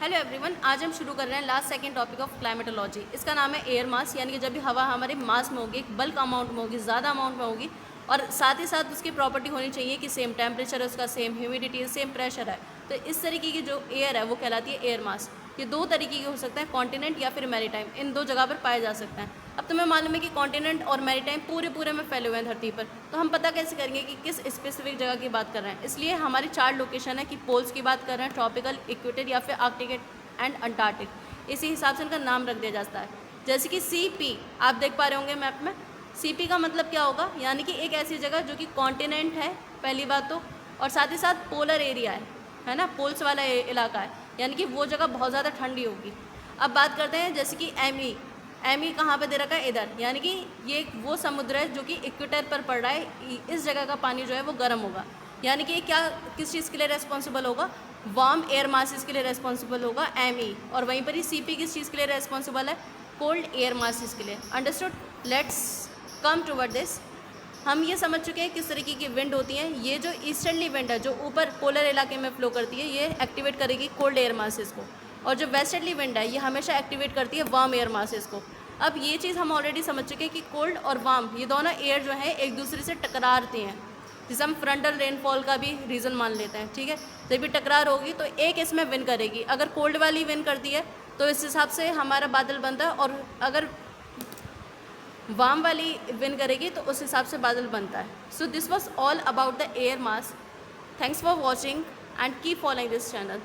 Hello everyone, आज हम शुरू कर रहे हैं last second topic of climatology. इसका नाम है एयर मास, यानी कि जब भी हवा हमारे मास में होगी, एक बल्क अमाउंट में होगी, ज़्यादा अमाउंट में होगी और साथ ही साथ उसकी प्रॉपर्टी होनी चाहिए कि सेम टेम्परेचर है, उसका सेम ह्यूमिडिटी है, सेम प्रेशर है। तो इस तरीके की जो एयर है वो कहलाती है एयर मास। ये दो तरीके के हो सकते हैं, कॉन्टिनेंट या फिर मैरीटाइम। इन दो जगह पर पाए जा सकते हैं। अब तुम्हें मालूम है कि कॉन्टिनेंट और मैरीटाइम पूरे में फैले हुए हैं धरती पर, तो हम पता कैसे करेंगे कि किस स्पेसिफिक जगह की बात कर रहे हैं। इसलिए हमारी 4 लोकेशन है कि पोल्स की बात कर रहे हैं, ट्रॉपिकल, इक्वेटर या फिर आर्कटिक एंड अंटार्कटिक। इसी हिसाब से इनका नाम रख दिया जाता है। जैसे कि CP आप देख पा रहे होंगे मैप में। CP का मतलब क्या होगा, यानी कि एक ऐसी जगह जो कि कॉन्टिनेंट है पहली बात तो, और साथ ही साथ पोलर एरिया है ना, पोल्स वाला इलाका है, यानी कि वो जगह बहुत ज़्यादा ठंडी होगी। अब बात करते हैं जैसे कि ME कहाँ पे दे रखा है, इधर, यानी कि ये वो समुद्र है जो कि इक्वेटर पर पड़ रहा है। इस जगह का पानी जो है वो गर्म होगा, यानी कि क्या किस चीज़ के लिए रेस्पॉन्सिबल होगा, वार्म एयर मासेस के लिए रेस्पॉन्सिबल होगा ME। और वहीं पर ही CP किस चीज़ के लिए रेस्पॉन्सिबल है, कोल्ड एयर मासेस के लिए। Understood. Let's come toward this. हम ये समझ चुके हैं किस तरीके की विंड होती है। ये जो ईस्टर्नली विंड है जो ऊपर पोलर इलाके में फ्लो करती है, ये एक्टिवेट करेगी कोल्ड एयर मासेस को, और जो वेस्टर्नली विंड है ये हमेशा एक्टिवेट करती है वार्म एयर मासेस को। अब ये चीज़ हम ऑलरेडी समझ चुके हैं कि कोल्ड और वार्म ये दोनों एयर जो है एक दूसरे से टकराती हैं, जिसे हम फ्रंटल रेनफॉल का भी रीज़न मान लेते हैं। ठीक है, जब भी टकरार होगी तो एक इसमें विन करेगी। अगर कोल्ड वाली विन करती है तो इस हिसाब से हमारा बादल बनता है, और अगर वार्म वाली विन करेगी तो उस हिसाब से बादल बनता है। So this was all about the air mass. Thanks for watching and keep following this channel.